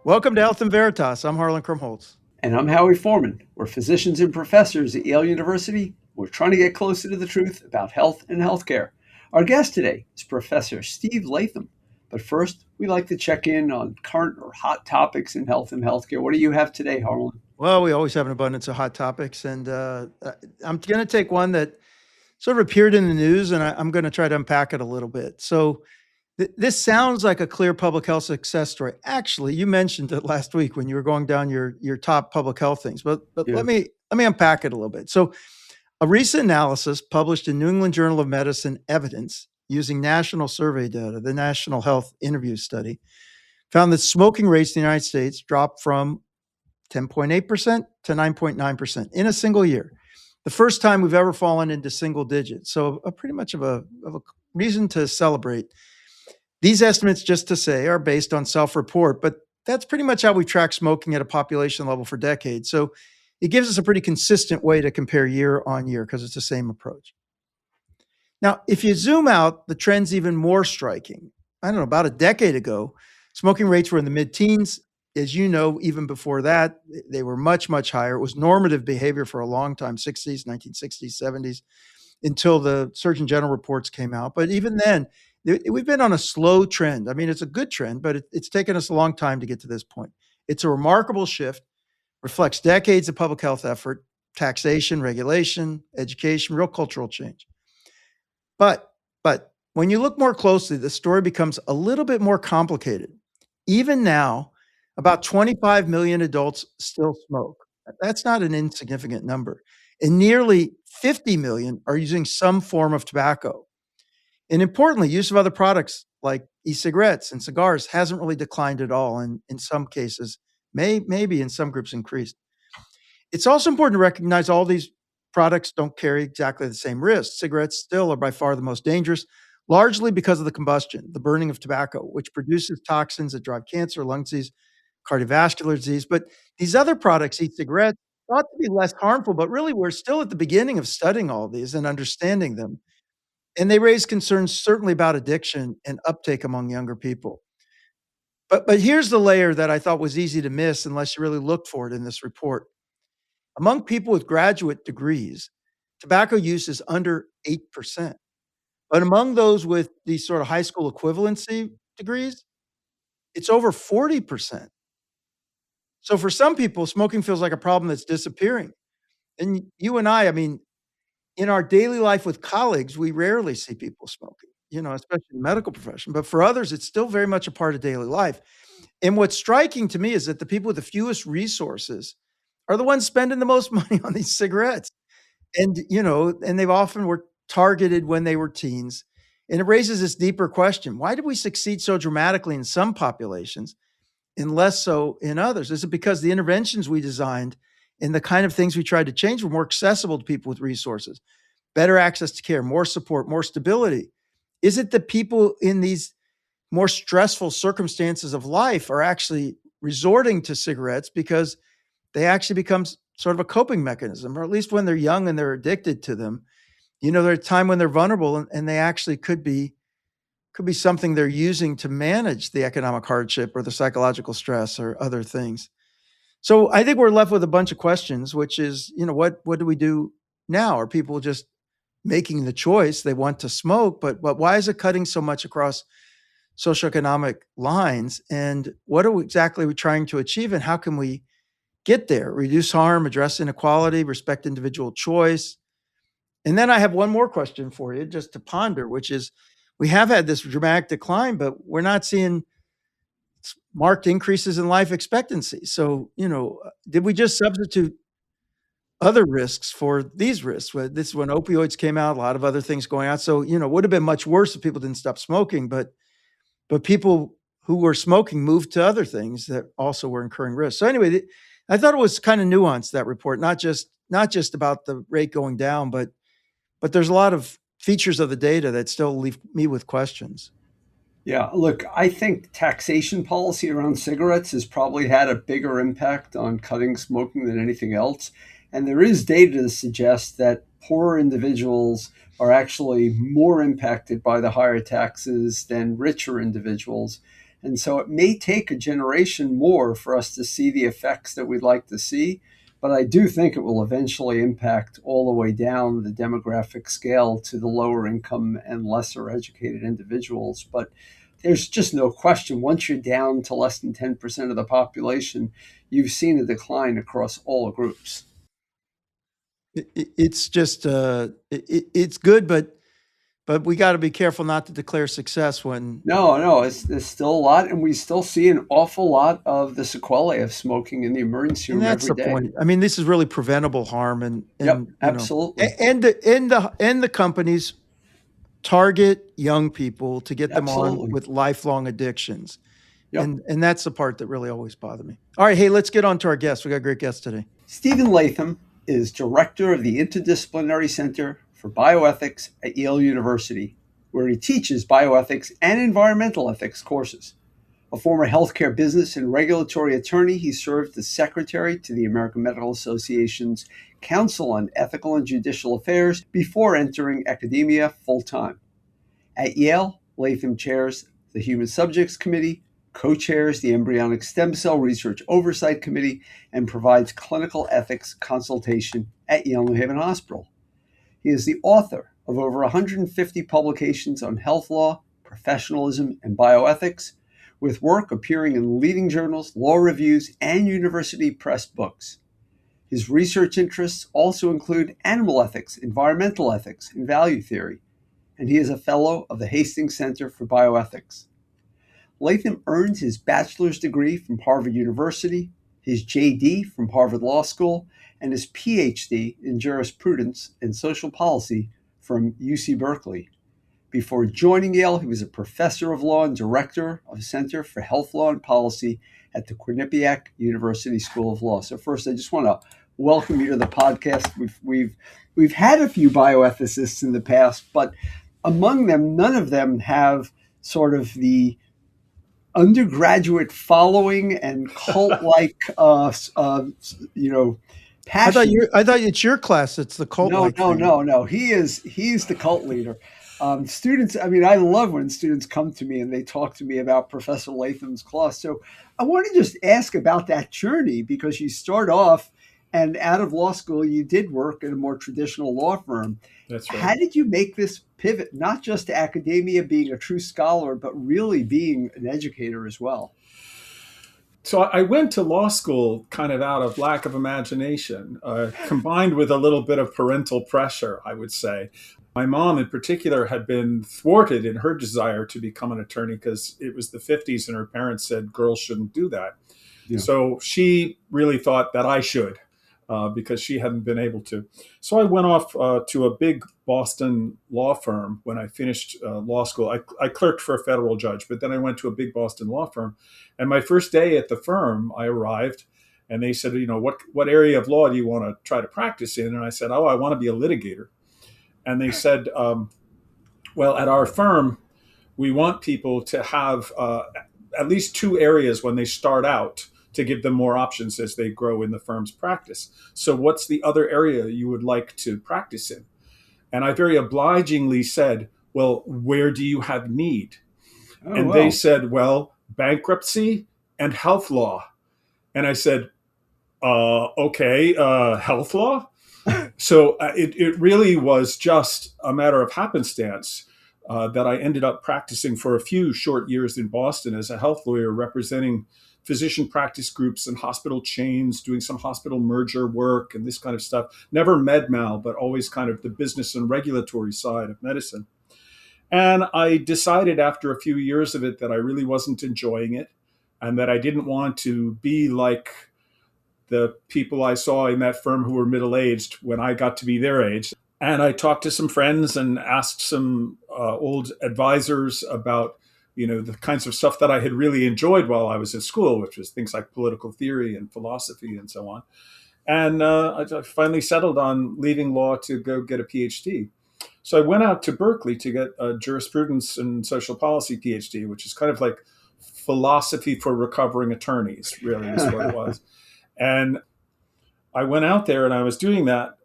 Welcome to Health and Veritas. I'm Harlan Krumholtz. And I'm Howie Foreman. We're physicians and professors at Yale University. We're trying to get closer to the truth about health and healthcare. Our guest today is Professor Steve Latham. But first, we like to check in on current or hot topics in health and healthcare. What do you have today, Harlan? Well, we always have an abundance of hot topics, and I'm going to take one that sort of appeared in the news, and I'm going to try to unpack it a little bit. So, this sounds like a clear public health success story. Actually, you mentioned it last week when you were going down your top public health things, but Yeah. let me unpack it a little bit. So, a recent analysis published in New England Journal of Medicine Evidence using national survey data, the National Health Interview Study, found that smoking rates in the United States dropped from 10.8% to 9.9% in a single year. The first time we've ever fallen into single digits. So pretty much of a reason to celebrate. These estimates, just to say, are based on self-report, but that's pretty much how we track smoking at a population level for decades. So it gives us a pretty consistent way to compare year on year because it's the same approach. Now, if you zoom out, the trend's even more striking. I don't know, about a decade ago, smoking rates were in the mid-teens. As you know, even before that, they were much, much higher. It was normative behavior for a long time, 60s, 1960s, 70s, until the Surgeon General reports came out. But even then, we've been on a slow trend. I mean, it's a good trend, but it's taken us a long time to get to this point. It's a remarkable shift, reflects decades of public health effort, taxation, regulation, education, real cultural change. But when you look more closely, the story becomes a little bit more complicated. Even now, about 25 million adults still smoke. That's not an insignificant number. And nearly 50 million are using some form of tobacco. And importantly, use of other products like e-cigarettes and cigars hasn't really declined at all. And in some cases, maybe in some groups increased. It's also important to recognize all these products don't carry exactly the same risks. Cigarettes still are by far the most dangerous, largely because of the combustion, the burning of tobacco, which produces toxins that drive cancer, lung disease, cardiovascular disease. But these other products, e-cigarettes, thought to be less harmful, but really we're still at the beginning of studying all these and understanding them. And they raise concerns certainly about addiction and uptake among younger people. But here's the layer that I thought was easy to miss unless you really looked for it in this report. Among people with graduate degrees, tobacco use is under 8%. But among those with these sort of high school equivalency degrees, it's over 40%. So for some people, smoking feels like a problem that's disappearing. And you and I mean, in our daily life with colleagues, we rarely see people smoking, especially in the medical profession. But for others, it's still very much a part of daily life. And what's striking to me is that the people with the fewest resources are the ones spending the most money on these cigarettes. And they've often were targeted when they were teens. And it raises this deeper question. Why did we succeed so dramatically in some populations and less so in others? Is it because the interventions we designed and the kind of things we tried to change were more accessible to people with resources, better access to care, more support, more stability? Is it that people in these more stressful circumstances of life are actually resorting to cigarettes because they actually become sort of a coping mechanism, or at least when they're young and they're addicted to them, there's a time when they're vulnerable and they actually could be something they're using to manage the economic hardship or the psychological stress or other things. So I think we're left with a bunch of questions, which is, what do we do now? Are people just making the choice they want to smoke, but why is it cutting so much across socioeconomic lines? And what are exactly we trying to achieve, and how can we get there? Reduce harm, address inequality, respect individual choice. And then I have one more question for you just to ponder, which is we have had this dramatic decline, but we're not seeing marked increases in life expectancy. So, did we just substitute other risks for these risks? This is when opioids came out, a lot of other things going on. So, it would have been much worse if people didn't stop smoking, but people who were smoking moved to other things that also were incurring risk. So anyway, I thought it was kind of nuanced, that report, not just about the rate going down, but there's a lot of features of the data that still leave me with questions. Yeah, look, I think taxation policy around cigarettes has probably had a bigger impact on cutting smoking than anything else. And there is data to suggest that poorer individuals are actually more impacted by the higher taxes than richer individuals. And so it may take a generation more for us to see the effects that we'd like to see. But I do think it will eventually impact all the way down the demographic scale to the lower income and lesser educated individuals. But there's just no question, once you're down to less than 10% of the population, you've seen a decline across all groups. It's just it's good, but we got to be careful not to declare success when. No, there's still a lot, and we still see an awful lot of the sequelae of smoking in the emergency And room that's every the day. point. I mean, this is really preventable harm, Yep, and absolutely. and the companies target young people to get them on Absolutely. with lifelong addictions, Yep. and that's the part that really always bothered me. All right, hey, let's get on to our guest. We got a great guest today. Stephen Latham is director of the Interdisciplinary Center for Bioethics at Yale University, where he teaches bioethics and environmental ethics courses. A former healthcare business and regulatory attorney, he served as secretary to the American Medical Association's Council on Ethical and Judicial Affairs before entering academia full-time. At Yale, Latham chairs the Human Subjects Committee, co-chairs the Embryonic Stem Cell Research Oversight Committee, and provides clinical ethics consultation at Yale New Haven Hospital. He is the author of over 150 publications on health law, professionalism, and bioethics, with work appearing in leading journals, law reviews, and university press books. His research interests also include animal ethics, environmental ethics, and value theory, and he is a fellow of the Hastings Center for Bioethics. Latham earned his bachelor's degree from Harvard University, his JD from Harvard Law School, and his PhD in jurisprudence and social policy from UC Berkeley. Before joining Yale, he was a professor of law and director of the Center for Health Law and Policy at the Quinnipiac University School of Law. So first, I just want to welcome you to the podcast. We've had a few bioethicists in the past, but among them, none of them have sort of the undergraduate following and cult-like, passion. I thought it's your class. It's the cult No, like no, thing. no, no. He's the cult leader. Students, I mean, I love when students come to me and they talk to me about Professor Latham's class. So I want to just ask about that journey, because you start off and out of law school, you did work at a more traditional law firm. That's How right. did you make this pivot, not just to academia, being a true scholar, but really being an educator as well? So I went to law school kind of out of lack of imagination, combined with a little bit of parental pressure, I would say. My mom, in particular, had been thwarted in her desire to become an attorney because it was the 50s and her parents said girls shouldn't do that. Yeah. So she really thought that I should, because she hadn't been able to. So I went off to a big Boston law firm when I finished law school. I clerked for a federal judge, but then I went to a big Boston law firm. And my first day at the firm, I arrived and they said, what area of law do you want to try to practice in? And I said, I want to be a litigator. And they said, well, at our firm, we want people to have at least two areas when they start out to give them more options as they grow in the firm's practice. So what's the other area you would like to practice in? And I very obligingly said, well, where do you have need? Oh, And they said, well, bankruptcy and health law. And I said, okay, health law? So it really was just a matter of happenstance that I ended up practicing for a few short years in Boston as a health lawyer, representing physician practice groups and hospital chains, doing some hospital merger work and this kind of stuff. Never med mal, but always kind of the business and regulatory side of medicine. And I decided after a few years of it that I really wasn't enjoying it and that I didn't want to be like the people I saw in that firm who were middle-aged when I got to be their age. And I talked to some friends and asked some old advisors about, the kinds of stuff that I had really enjoyed while I was in school, which was things like political theory and philosophy and so on. And I finally settled on leaving law to go get a PhD. So I went out to Berkeley to get a jurisprudence and social policy PhD, which is kind of like philosophy for recovering attorneys, really is what it was. And I went out there and I was doing that.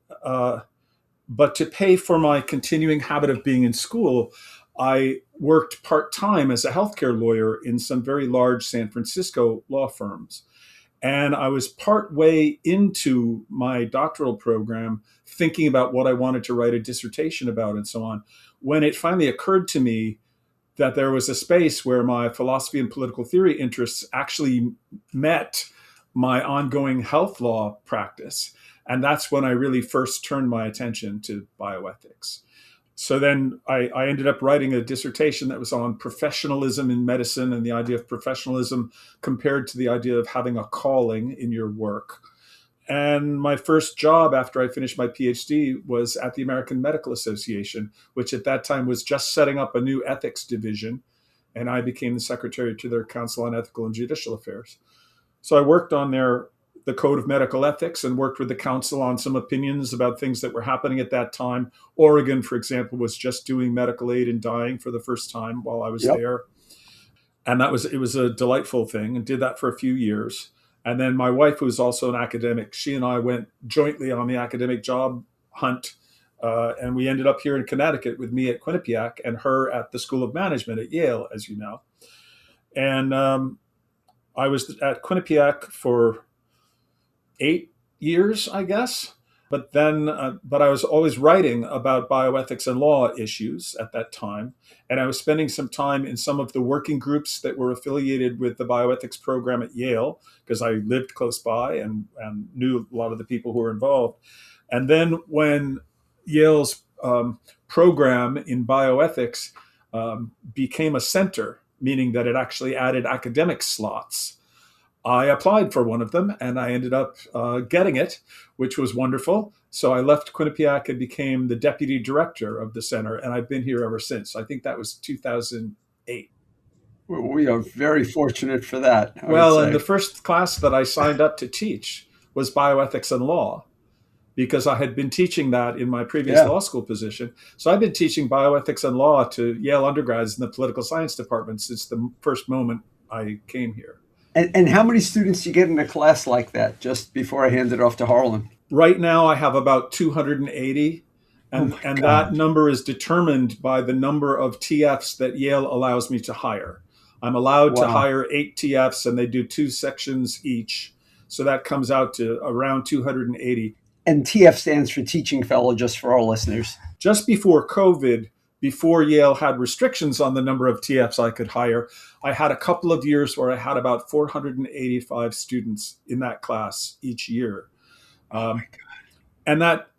But to pay for my continuing habit of being in school, I worked part-time as a healthcare lawyer in some very large San Francisco law firms. And I was part way into my doctoral program thinking about what I wanted to write a dissertation about and so on, when it finally occurred to me that there was a space where my philosophy and political theory interests actually met my ongoing health law practice. And that's when I really first turned my attention to bioethics. So then I ended up writing a dissertation that was on professionalism in medicine and the idea of professionalism compared to the idea of having a calling in your work. And my first job after I finished my PhD was at the American Medical Association, which at that time was just setting up a new ethics division. And I became the secretary to their Council on Ethical and Judicial Affairs. So I worked on the Code of Medical Ethics and worked with the council on some opinions about things that were happening at that time. Oregon, for example, was just doing medical aid in dying for the first time while I was there. And it was a delightful thing, and did that for a few years. And then my wife, who was also an academic, she and I went jointly on the academic job hunt. And we ended up here in Connecticut with me at Quinnipiac and her at the School of Management at Yale, as you know. And I was at Quinnipiac for 8 years, I guess. But then, but I was always writing about bioethics and law issues at that time. And I was spending some time in some of the working groups that were affiliated with the bioethics program at Yale, because I lived close by and knew a lot of the people who were involved. And then when Yale's program in bioethics became a center, meaning that it actually added academic slots, I applied for one of them and I ended up getting it, which was wonderful. So I left Quinnipiac and became the deputy director of the center, and I've been here ever since. I think that was 2008. We are very fortunate for that. Well, and the first class that I signed up to teach was bioethics and law, because I had been teaching that in my previous law school position. So I've been teaching bioethics and law to Yale undergrads in the political science department since the first moment I came here. And how many students do you get in a class like that, just before I hand it off to Harlan? Right now, I have about 280. And that number is determined by the number of TFs that Yale allows me to hire. I'm allowed to hire 8 TFs, and they do 2 sections each. So that comes out to around 280. And TF stands for teaching fellow, just for our listeners. Just before COVID, before Yale had restrictions on the number of TFs I could hire, I had a couple of years where I had about 485 students in that class each year. And that,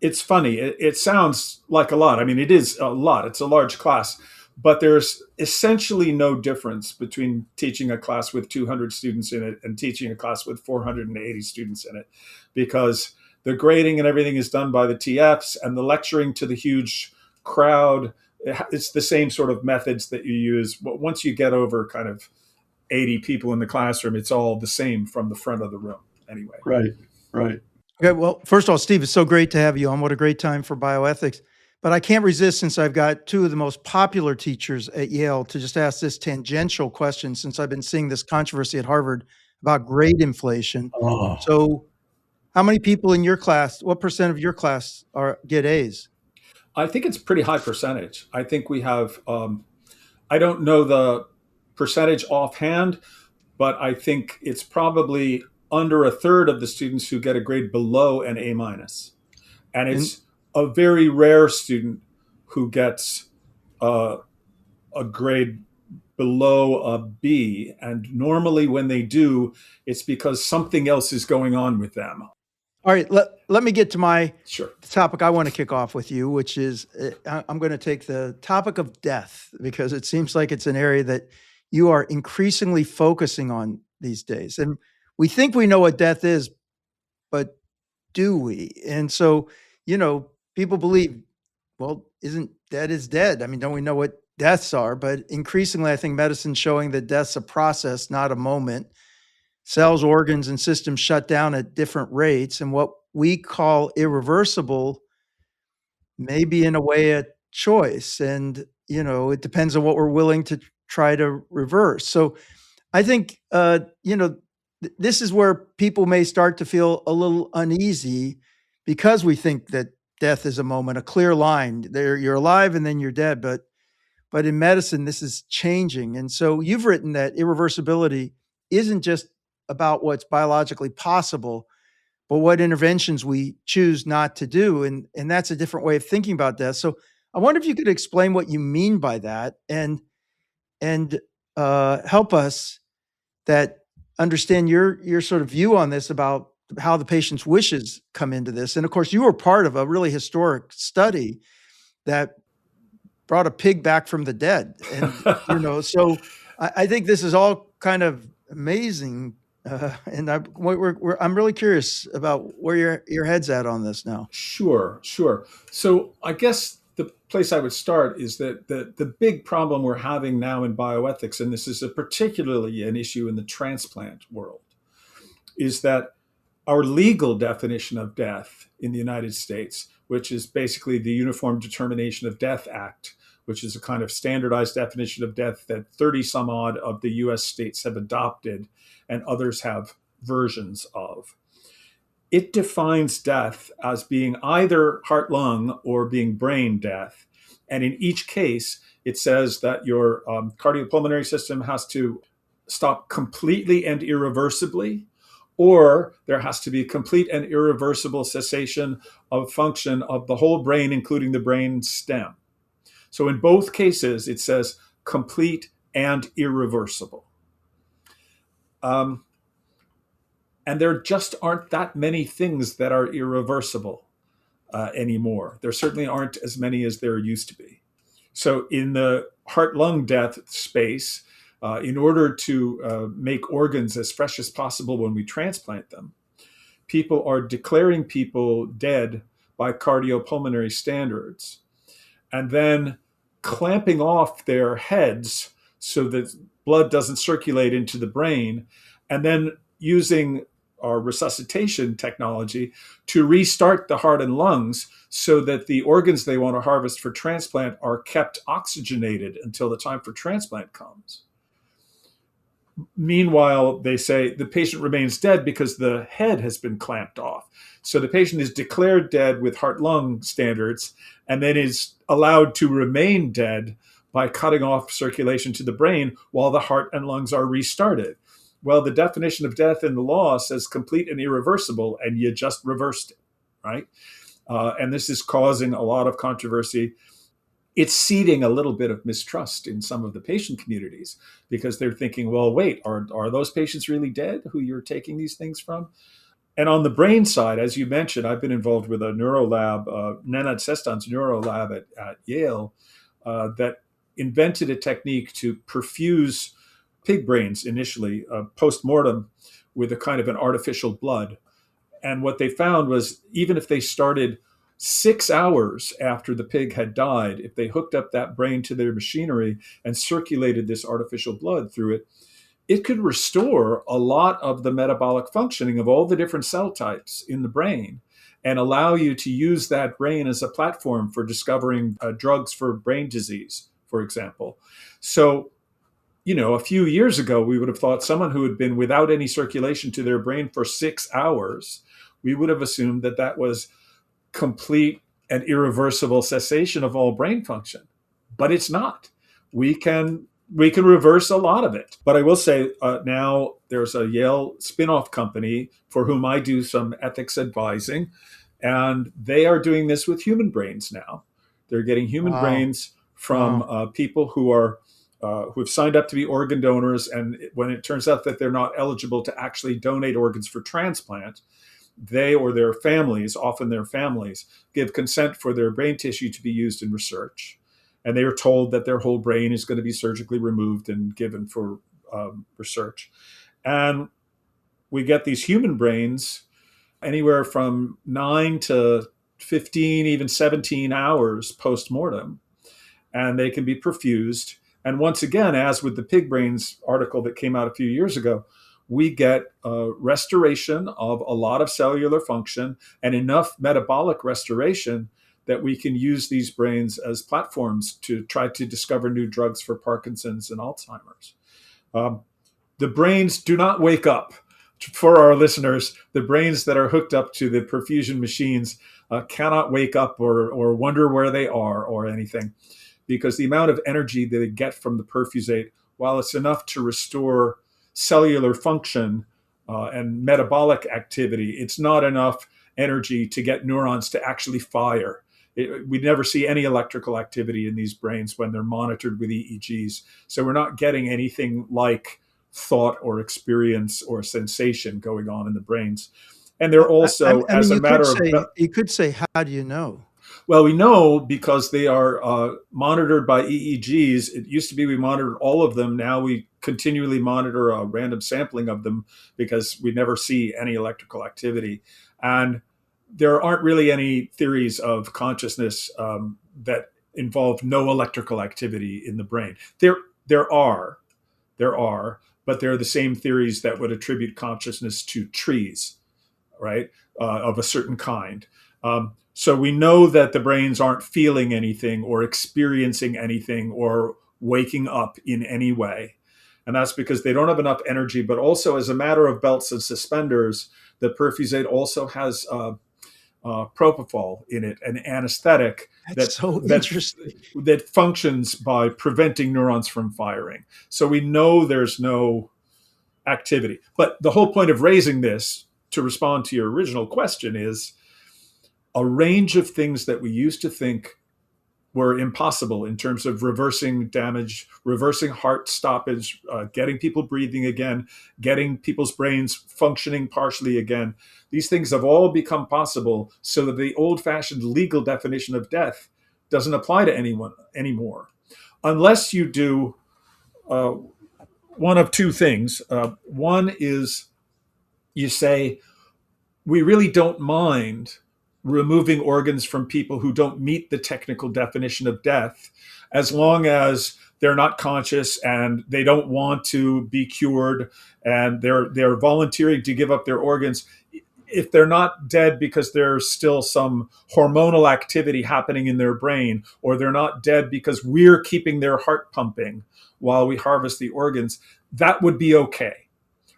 it's funny. It sounds like a lot. I mean, it is a lot. It's a large class. But there's essentially no difference between teaching a class with 200 students in it and teaching a class with 480 students in it, because the grading and everything is done by the TFs, and the lecturing to the huge crowd, it's the same sort of methods that you use. But once you get over kind of 80 people in the classroom, it's all the same from the front of the room anyway. Right. Okay, well, first of all, Steve, it's so great to have you on. What a great time for bioethics. But I can't resist, since I've got 2 of the most popular teachers at Yale, to just ask this tangential question, since I've been seeing this controversy at Harvard about grade inflation. So how many people in your class, what percent of your class get A's? I think it's a pretty high percentage. I think we have, I don't know the percentage offhand, but I think it's probably under a third of the students who get a grade below an A-. And it's a very rare student who gets a grade below a B. And normally when they do, it's because something else is going on with them. All right, let me get to my Sure. topic I want to kick off with you, which is I'm going to take the topic of death, because it seems like it's an area that you are increasingly focusing on these days. And we think we know what death is, but do we? And so, people believe, well, isn't dead is dead? I mean, don't we know what deaths are? But increasingly, I think medicine's showing that death's a process, not a moment. Cells, organs, and systems shut down at different rates. And what we call irreversible may be, in a way, a choice. And, it depends on what we're willing to try to reverse. So I think, this is where people may start to feel a little uneasy, because we think that death is a moment, a clear line. You're alive and then you're dead. But but in medicine, this is changing. And so you've written that irreversibility isn't just about what's biologically possible, but what interventions we choose not to do. And that's a different way of thinking about death. So I wonder if you could explain what you mean by that and help us that understand your sort of view on this about how the patient's wishes come into this. And of course, you were part of a really historic study that brought a pig back from the dead. And, so I think this is all kind of amazing. And I'm really curious about where your head's at on this now. Sure. So I guess the place I would start is that the big problem we're having now in bioethics, and this is particularly an issue in the transplant world, is that our legal definition of death in the United States, which is basically the Uniform Determination of Death Act, which is a kind of standardized definition of death that 30 some odd of the US states have adopted and others have versions of. It defines death as being either heart-lung or being brain death. And in each case, it says that your cardiopulmonary system has to stop completely and irreversibly, or there has to be complete and irreversible cessation of function of the whole brain, including the brain stem. So in both cases, it says complete and irreversible. And there just aren't that many things that are irreversible anymore. There certainly aren't as many as there used to be. So in the heart-lung death space, in order to make organs as fresh as possible when we transplant them, people are declaring people dead by cardiopulmonary standards and then clamping off their heads so that blood doesn't circulate into the brain, and then using our resuscitation technology to restart the heart and lungs so that the organs they want to harvest for transplant are kept oxygenated until the time for transplant comes. Meanwhile, they say the patient remains dead because the head has been clamped off. So the patient is declared dead with heart-lung standards and then is allowed to remain dead by cutting off circulation to the brain while the heart and lungs are restarted. Well, the definition of death in the law says complete and irreversible, and you just reversed it, right? And this is causing a lot of controversy. It's seeding a little bit of mistrust in some of the patient communities because they're thinking, well, wait, are those patients really dead who you're taking these things from? And on the brain side, as you mentioned, I've been involved with a neurolab, Nenad Sestan's neurolab at Yale, that invented a technique to perfuse pig brains initially, post-mortem, with a kind of an artificial blood. And what they found was even if they started 6 hours after the pig had died, if they hooked up that brain to their machinery and circulated this artificial blood through it, it could restore a lot of the metabolic functioning of all the different cell types in the brain and allow you to use that brain as a platform for discovering drugs for brain disease, for example. So, a few years ago, we would have thought someone who had been without any circulation to their brain for 6 hours, we would have assumed that that was complete and irreversible cessation of all brain function. But it's not. We can reverse a lot of it. But I will say now there's a Yale spin-off company for whom I do some ethics advising, and they are doing this with human brains now. They're getting human brains from people who have signed up to be organ donors, and when it turns out that they're not eligible to actually donate organs for transplant, they or their families, often their families, give consent for their brain tissue to be used in research. And they are told that their whole brain is going to be surgically removed and given for research. And we get these human brains anywhere from 9 to 15, even 17 hours post-mortem, and they can be perfused. And once again, as with the pig brains article that came out a few years ago, we get restoration of a lot of cellular function and enough metabolic restoration that we can use these brains as platforms to try to discover new drugs for Parkinson's and Alzheimer's. The brains do not wake up. For our listeners, the brains that are hooked up to the perfusion machines cannot wake up or wonder where they are or anything. because the amount of energy that they get from the perfusate, while it's enough to restore cellular function and metabolic activity, it's not enough energy to get neurons to actually fire. We never see any electrical activity in these brains when they're monitored with EEGs. So we're not getting anything like thought or experience or sensation going on in the brains. And they're also, I mean, as a matter of, you could say, how do you know? well, we know because they are monitored by EEGs. It used to be we monitored all of them. Now we continually monitor a random sampling of them because we never see any electrical activity. And there aren't really any theories of consciousness that involve no electrical activity in the brain. There are, but they're the same theories that would attribute consciousness to trees, right, of a certain kind. So we know that the brains aren't feeling anything or experiencing anything or waking up in any way. And that's because they don't have enough energy, but also as a matter of belts and suspenders, the perfusate also has propofol in it, an anesthetic That's so interesting. that functions by preventing neurons from firing. So we know there's no activity. But the whole point of raising this, to respond to your original question, is a range of things that we used to think were impossible in terms of reversing damage, reversing heart stoppage, getting people breathing again, getting people's brains functioning partially again. These things have all become possible so that the old-fashioned legal definition of death doesn't apply to anyone anymore. Unless you do one of two things. One is you say, we really don't mind removing organs from people who don't meet the technical definition of death, as long as they're not conscious and they don't want to be cured and they're volunteering to give up their organs. If they're not dead because there's still some hormonal activity happening in their brain, or they're not dead because we're keeping their heart pumping while we harvest the organs, that would be okay,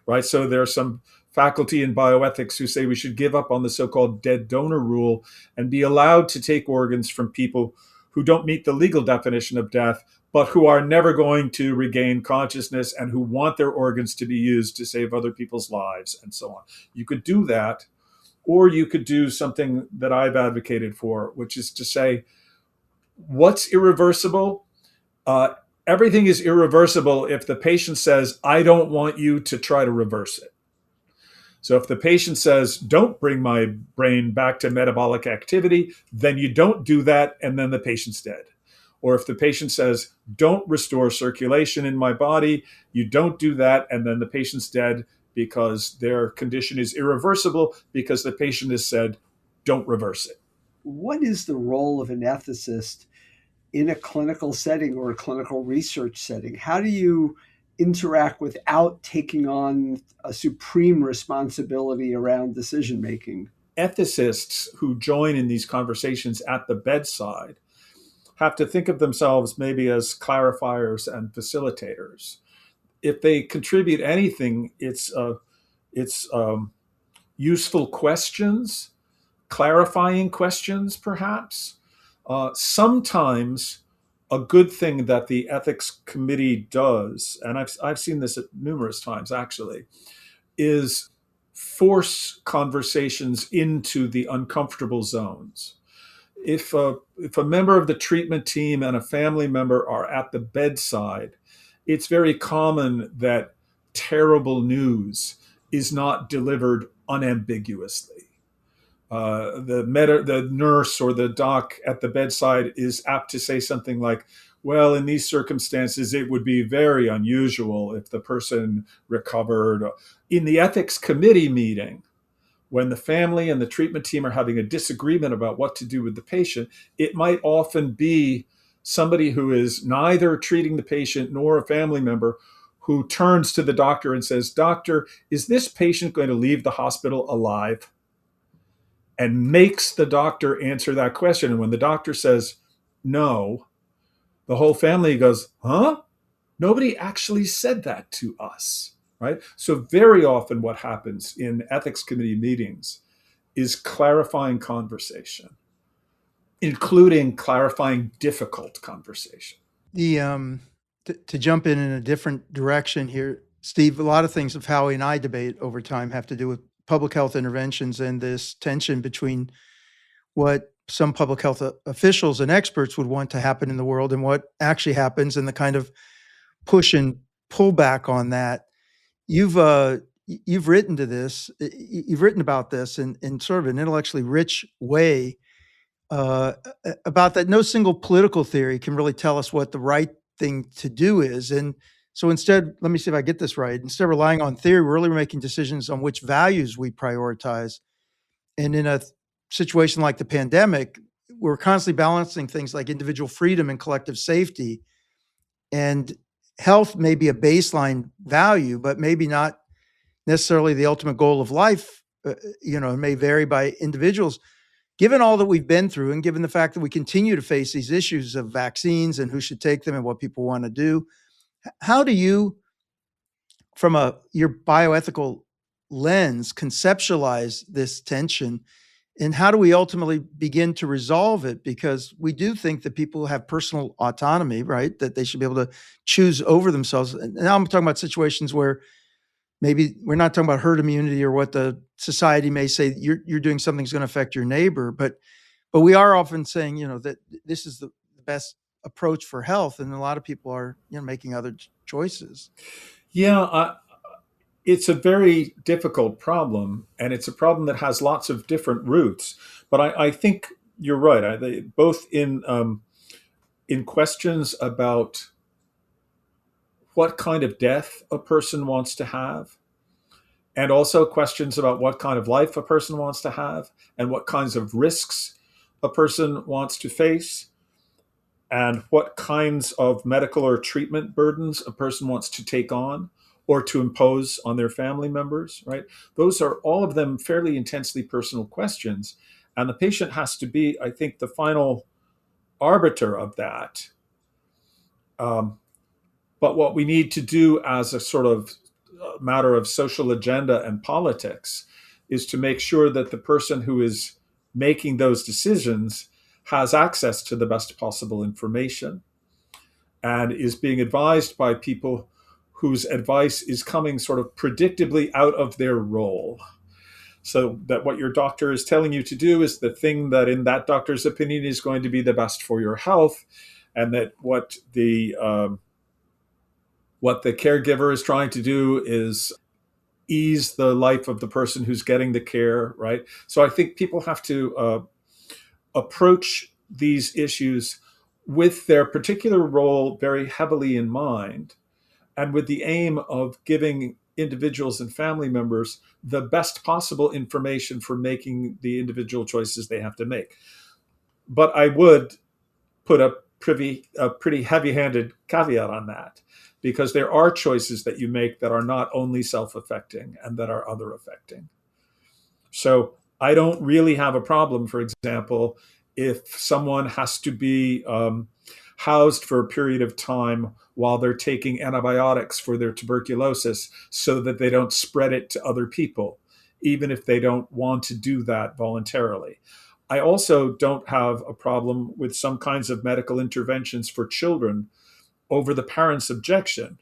right? So there's some faculty in bioethics who say we should give up on the so-called dead donor rule and be allowed to take organs from people who don't meet the legal definition of death, but who are never going to regain consciousness and who want their organs to be used to save other people's lives and so on. You could do that, or you could do something that I've advocated for, which is to say, what's irreversible? Everything is irreversible if the patient says, I don't want you to try to reverse it. So if the patient says, don't bring my brain back to metabolic activity, then you don't do that, and then the patient's dead. Or if the patient says, don't restore circulation in my body, you don't do that, and then the patient's dead because their condition is irreversible because the patient has said, don't reverse it. What is the role of an ethicist in a clinical setting or a clinical research setting? How do you interact without taking on a supreme responsibility around decision making? Ethicists who join in these conversations at the bedside have to think of themselves maybe as clarifiers and facilitators. If they contribute anything, it's useful questions, clarifying questions, perhaps. Sometimes a good thing that the ethics committee does, and I've seen this numerous times actually, is force conversations into the uncomfortable zones. If a member of the treatment team and a family member are at the bedside, it's very common that terrible news is not delivered unambiguously. The nurse or the doc at the bedside is apt to say something like, well, in these circumstances, it would be very unusual if the person recovered. In the ethics committee meeting, when the family and the treatment team are having a disagreement about what to do with the patient, it might often be somebody who is neither treating the patient nor a family member who turns to the doctor and says, Doctor, is this patient going to leave the hospital alive? And makes the doctor answer that question. And when the doctor says no, the whole family goes, huh? Nobody actually said that to us, right? So very often what happens in ethics committee meetings is clarifying conversation. including clarifying difficult conversation. The to jump in a different direction here, Steve, a lot of things of Howie and I debate over time have to do with public health interventions and this tension between what some public health officials and experts would want to happen in the world and what actually happens, and the kind of push and pull back on that. You've written to this, you've written about this in sort of an intellectually rich way, uh, about that no single political theory can really tell us what the right thing to do is. And so instead, let me see if I get this right. Instead of relying on theory, we're really making decisions on which values we prioritize. And in a situation like the pandemic, we're constantly balancing things like individual freedom and collective safety. And health may be a baseline value, but maybe not necessarily the ultimate goal of life. It may vary by individuals. Given all that we've been through, and given the fact that we continue to face these issues of vaccines and who should take them and what people want to do, how do you, from your bioethical lens, conceptualize this tension, and how do we ultimately begin to resolve it? Because we do think that people have personal autonomy, right? That they should be able to choose over themselves. And now I'm talking about situations where maybe we're not talking about herd immunity or what the society may say you're doing something that's going to affect your neighbor, but we are often saying, that this is the best approach for health, and a lot of people are, making other choices. Yeah, it's a very difficult problem, and it's a problem that has lots of different roots. But I think you're right. Both in questions about what kind of death a person wants to have, and also questions about what kind of life a person wants to have, and what kinds of risks a person wants to face, and what kinds of medical or treatment burdens a person wants to take on or to impose on their family members, right? Those are all of them fairly intensely personal questions. And the patient has to be, I think, the final arbiter of that. But what we need to do as a sort of matter of social agenda and politics is to make sure that the person who is making those decisions has access to the best possible information and is being advised by people whose advice is coming sort of predictably out of their role. So that what your doctor is telling you to do is the thing that in that doctor's opinion is going to be the best for your health, and that what the caregiver is trying to do is ease the life of the person who's getting the care, right? So I think people have to approach these issues with their particular role very heavily in mind, and with the aim of giving individuals and family members the best possible information for making the individual choices they have to make. But I would put a pretty heavy-handed caveat on that, because there are choices that you make that are not only self-affecting and that are other-affecting. So I don't really have a problem, for example, if someone has to be housed for a period of time while they're taking antibiotics for their tuberculosis so that they don't spread it to other people, even if they don't want to do that voluntarily. I also don't have a problem with some kinds of medical interventions for children over the parents' objection,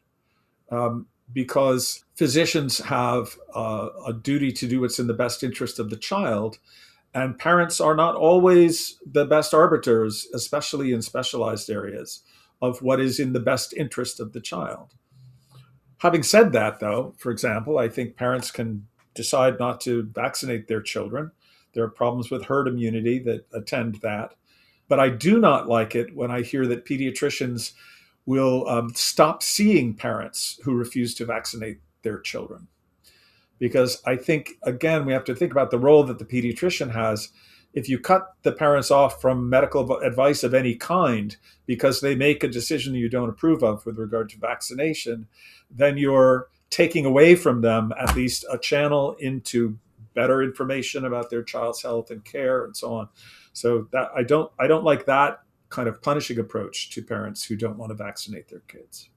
because physicians have a duty to do what's in the best interest of the child. And parents are not always the best arbiters, especially in specialized areas, of what is in the best interest of the child. Having said that, though, for example, I think parents can decide not to vaccinate their children. There are problems with herd immunity that attend that. But I do not like it when I hear that pediatricians will stop seeing parents who refuse to vaccinate their children. Because I think, again, we have to think about the role that the pediatrician has. If you cut the parents off from medical advice of any kind because they make a decision you don't approve of with regard to vaccination, then you're taking away from them at least a channel into better information about their child's health and care and so on. So that I don't like that kind of punishing approach to parents who don't want to vaccinate their kids.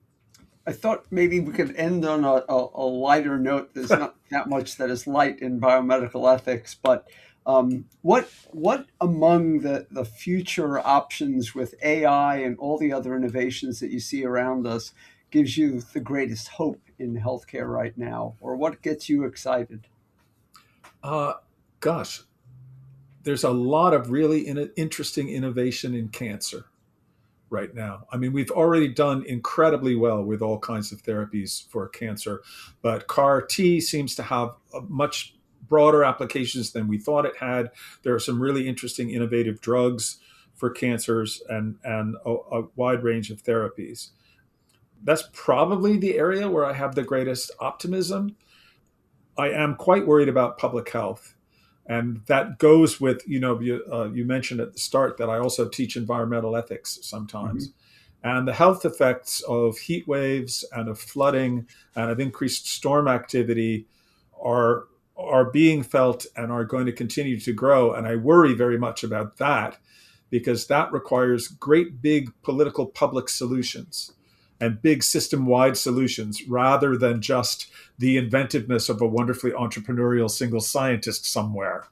I thought maybe we could end on a lighter note. There's not that much that is light in biomedical ethics, but What among the future options with AI and all the other innovations that you see around us gives you the greatest hope in healthcare right now, or what gets you excited? Uh, Gosh, there's a lot of really interesting innovation in cancer right now. I mean, we've already done incredibly well with all kinds of therapies for cancer, but CAR T seems to have a much broader applications than we thought it had. There are some really interesting innovative drugs for cancers and a wide range of therapies. That's probably the area where I have the greatest optimism. I am quite worried about public health. And that goes with, you mentioned at the start that I also teach environmental ethics sometimes. And the health effects of heat waves and of flooding and of increased storm activity are being felt and are going to continue to grow. And I worry very much about that because that requires great big political public solutions and big system-wide solutions rather than just the inventiveness of a wonderfully entrepreneurial single scientist somewhere.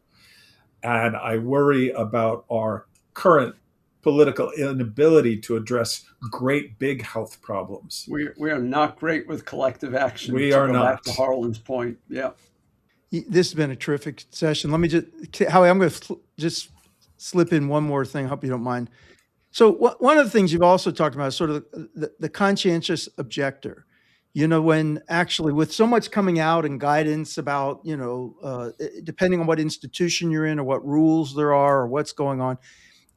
And I worry about our current political inability to address great big health problems. We are not great with collective action. We are not. Back to Harlan's point. Yeah. This has been a terrific session. Let me Howie, I'm going to just slip in one more thing. I hope you don't mind. So one of the things you've also talked about is sort of the conscientious objector. When actually with so much coming out and guidance about, depending on what institution you're in or what rules there are or what's going on,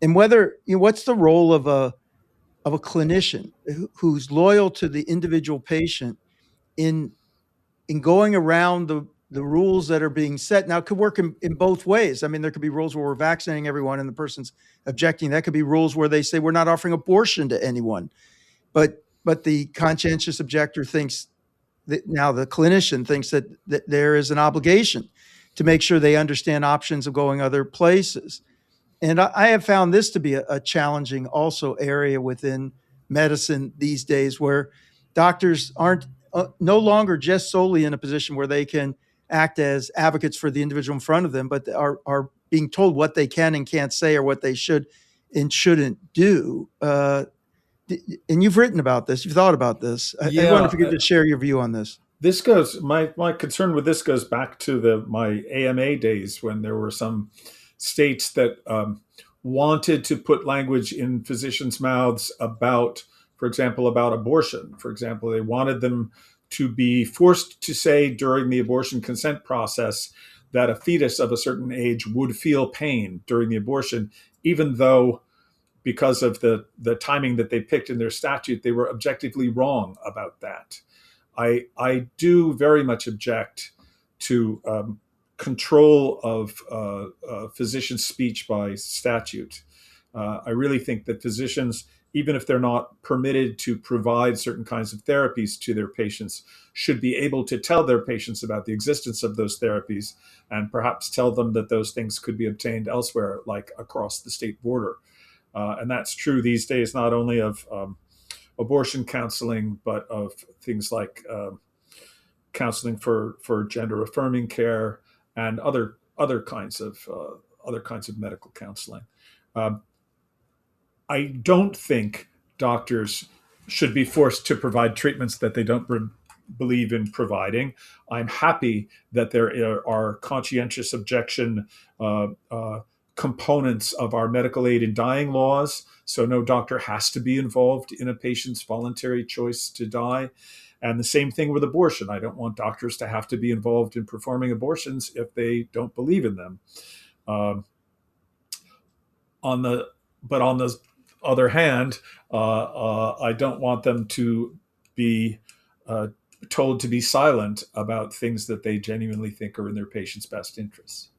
and whether, what's the role of a clinician who's loyal to the individual patient in going around the rules that are being set. Now, it could work in both ways. I mean, there could be rules where we're vaccinating everyone and the person's objecting. That could be rules where they say we're not offering abortion to anyone. But the conscientious objector thinks that now the clinician thinks that there is an obligation to make sure they understand options of going other places. And I have found this to be a challenging also area within medicine these days, where doctors aren't no longer just solely in a position where they can act as advocates for the individual in front of them, but are being told what they can and can't say or what they should and shouldn't do. And you've written about this, you've thought about this. I wonder if you could just share your view on this. This goes, my concern with this goes back to my AMA days when there were some states that wanted to put language in physicians' mouths about, for example, about abortion. For example, they wanted them to be forced to say during the abortion consent process that a fetus of a certain age would feel pain during the abortion, even though because of the timing that they picked in their statute, they were objectively wrong about that. I do very much object to control of physician speech by statute. I really think that physicians, even if they're not permitted to provide certain kinds of therapies to their patients, should be able to tell their patients about the existence of those therapies and perhaps tell them that those things could be obtained elsewhere, like across the state border. And that's true these days, not only of abortion counseling, but of things like counseling for gender affirming care and other kinds of medical counseling. I don't think doctors should be forced to provide treatments that they don't believe in providing. I'm happy that there are conscientious objection components of our medical aid in dying laws, so no doctor has to be involved in a patient's voluntary choice to die. And the same thing with abortion. I don't want doctors to have to be involved in performing abortions if they don't believe in them. On the other hand, I don't want them to be told to be silent about things that they genuinely think are in their patient's best interests.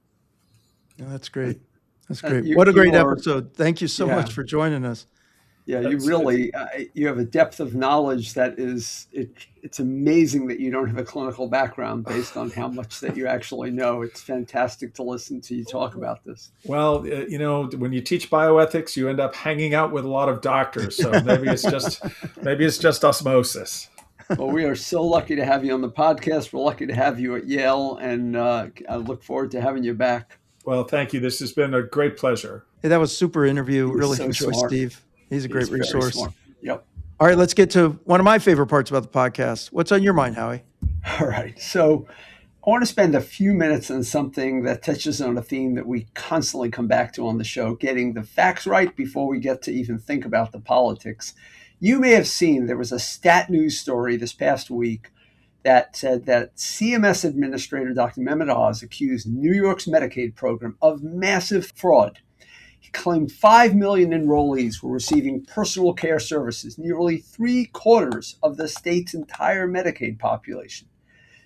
Yeah, that's great. That's great. What a great episode. Thank you so much for joining us. Yeah, you really, you have a depth of knowledge that is, it's amazing that you don't have a clinical background based on how much that you actually know. It's fantastic to listen to you talk about this. Well, when you teach bioethics, you end up hanging out with a lot of doctors. So maybe it's just osmosis. Well, we are so lucky to have you on the podcast. We're lucky to have you at Yale, and I look forward to having you back. Well, thank you. This has been a great pleasure. Hey, that was a super interview. He was Really so enjoy smart. Steve. He's a great He's very resource. smart. Yep. All right, let's get to one of my favorite parts about the podcast. What's on your mind, Howie? All right. So I want to spend a few minutes on something that touches on a theme that we constantly come back to on the show, getting the facts right before we get to even think about the politics. You may have seen there was a stat news story this past week that said that CMS Administrator Dr. Mehmet Oz accused New York's Medicaid program of massive fraud. He claimed 5 million enrollees were receiving personal care services, nearly 3/4 of the state's entire Medicaid population.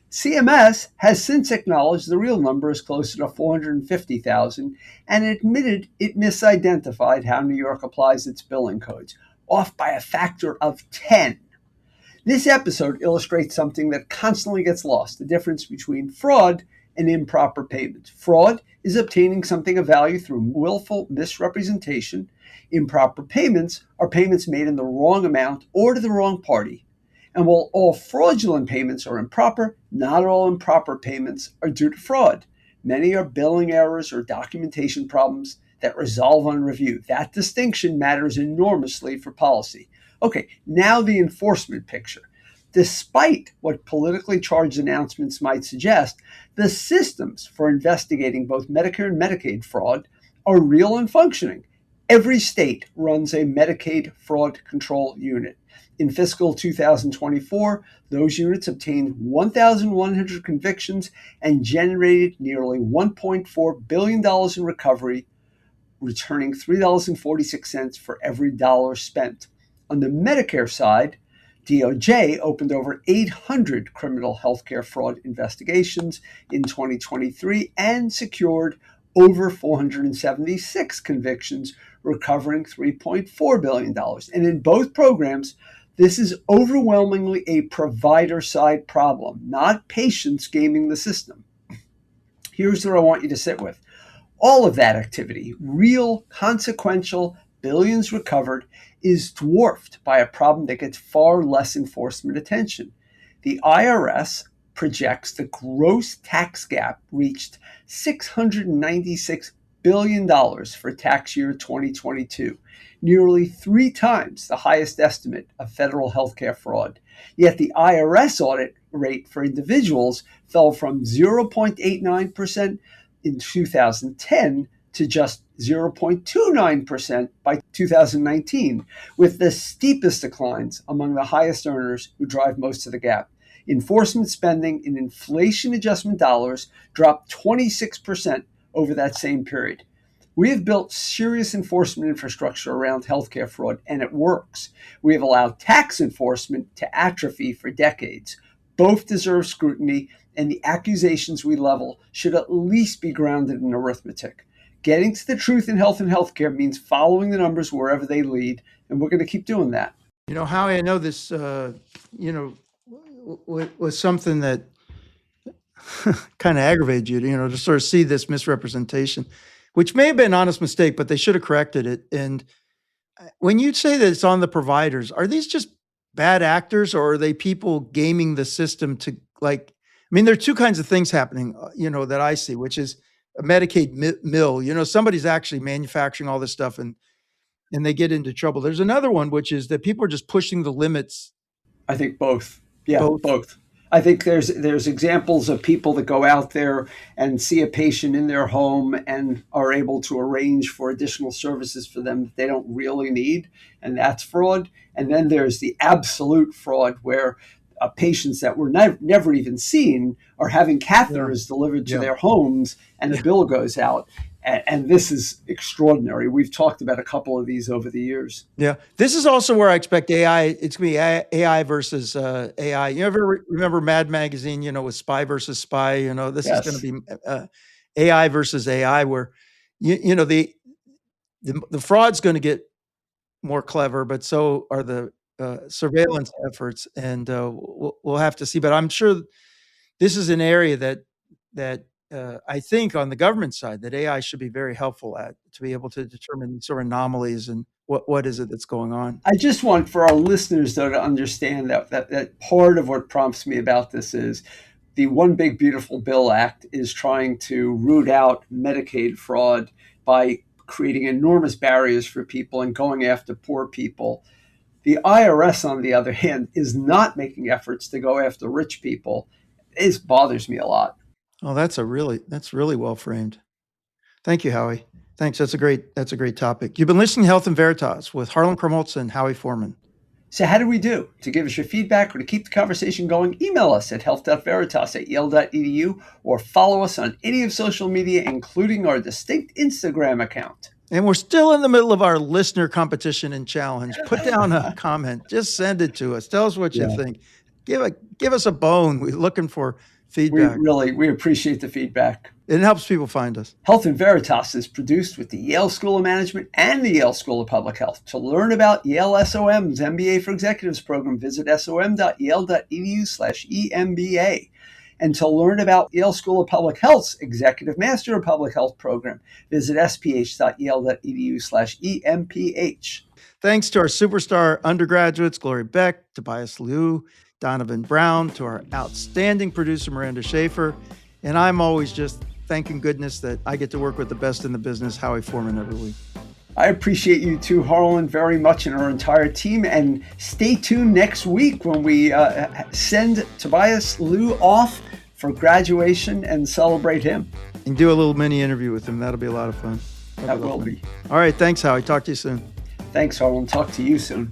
CMS has since acknowledged the real number is closer to 450,000 and admitted it misidentified how New York applies its billing codes, off by a factor of 10. This episode illustrates something that constantly gets lost, the difference between fraud and improper payments. Fraud is obtaining something of value through willful misrepresentation. Improper payments are payments made in the wrong amount or to the wrong party. And while all fraudulent payments are improper, not all improper payments are due to fraud. Many are billing errors or documentation problems that resolve on review. That distinction matters enormously for policy. Okay, now the enforcement picture. Despite what politically charged announcements might suggest, the systems for investigating both Medicare and Medicaid fraud are real and functioning. Every state runs a Medicaid fraud control unit. In fiscal 2024, those units obtained 1,100 convictions and generated nearly $1.4 billion in recovery, returning $3.46 for every dollar spent. On the Medicare side, DOJ opened over 800 criminal healthcare fraud investigations in 2023 and secured over 476 convictions, recovering $3.4 billion. And in both programs, this is overwhelmingly a provider side problem, not patients gaming the system. Here's what I want you to sit with. All of that activity, real, consequential, billions recovered, is dwarfed by a problem that gets far less enforcement attention. The IRS projects the gross tax gap reached $696 billion for tax year 2022, nearly 3 times the highest estimate of federal healthcare fraud. Yet the IRS audit rate for individuals fell from 0.89% in 2010 to just 0.29% by 2019, with the steepest declines among the highest earners who drive most of the gap. Enforcement spending in inflation adjustment dollars dropped 26% over that same period. We have built serious enforcement infrastructure around healthcare fraud, and it works. We have allowed tax enforcement to atrophy for decades. Both deserve scrutiny, and the accusations we level should at least be grounded in arithmetic. Getting to the truth in health and healthcare means following the numbers wherever they lead, and we're going to keep doing that. You know, Howie, I know this, was something that kind of aggravated you, to sort of see this misrepresentation, which may have been an honest mistake, but they should have corrected it. And when you say that it's on the providers, are these just bad actors, or are they people gaming the system to there are two kinds of things happening, that I see, which is a Medicaid mill. Somebody's actually manufacturing all this stuff and they get into trouble. There's another one, which is that people are just pushing the limits. I think both. Yeah, both. I think there's examples of people that go out there and see a patient in their home and are able to arrange for additional services for them that they don't really need, and that's fraud. And then there's the absolute fraud where patients that were never even seen are having catheters delivered to their homes, and the bill goes out. And this is extraordinary. We've talked about a couple of these over the years. Yeah. This is also where I expect AI, it's going to be AI versus AI. You ever remember Mad Magazine, with Spy versus Spy? This is going to be AI versus AI, where, the fraud's going to get more clever, but so are the surveillance efforts. And we'll have to see. But I'm sure this is an area that I think on the government side that AI should be very helpful at, to be able to determine sort of anomalies and what is it that's going on. I just want for our listeners, though, to understand that part of what prompts me about this is The One Big Beautiful Bill Act is trying to root out Medicaid fraud by creating enormous barriers for people and going after poor people. The IRS, on the other hand, is not making efforts to go after rich people. It bothers me a lot. Oh, that's really well framed. Thank you, Howie. Thanks. That's a great topic. You've been listening to Health and Veritas with Harlan Krumholtz and Howie Foreman. So how do we do? To give us your feedback or to keep the conversation going, email us at health.veritas@yale.edu or follow us on any of social media, including our distinct Instagram account. And we're still in the middle of our listener competition and challenge. Put down a comment. Just send it to us. Tell us what you think. Give us a bone. We're looking for feedback. We appreciate the feedback. It helps people find us. Health and Veritas is produced with the Yale School of Management and the Yale School of Public Health. To learn about Yale SOM's MBA for Executives program, visit som.yale.edu/EMBA. And to learn about Yale School of Public Health's Executive Master of Public Health program, visit sph.yale.edu/EMPH. Thanks to our superstar undergraduates, Glory Beck, Tobias Liu, Donovan Brown, to our outstanding producer, Miranda Schaefer. And I'm always just thanking goodness that I get to work with the best in the business, Howie Foreman, every week. I appreciate you too, Harlan, very much, and our entire team. And stay tuned next week when we send Tobias Liu off for graduation and celebrate him. And do a little mini interview with him. That'll be a lot of fun. That will be. All right. Thanks, Howie. Talk to you soon. Thanks, Harlan. Talk to you soon.